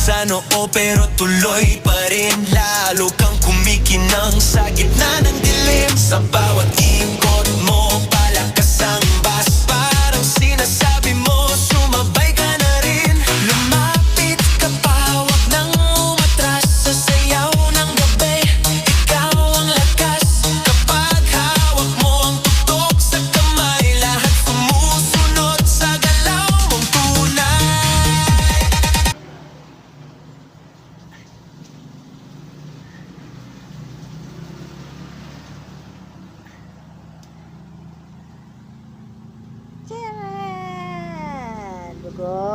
sa noo pero tuloy pa rin. Lalo kang kumikinang sa gitna ng dilim. Sa bawat ikot mo, palakas ang bas. Parang sinasabi mo, sumabay ka na rin. Lumapit ka pa, wag nang umatras. Sa sayaw ng gabi, ikaw ang lakas. Kapag hawak mo ang tutok sa kamay, lahat sumusunod sa galaw mong tunay. Charan! Bugo.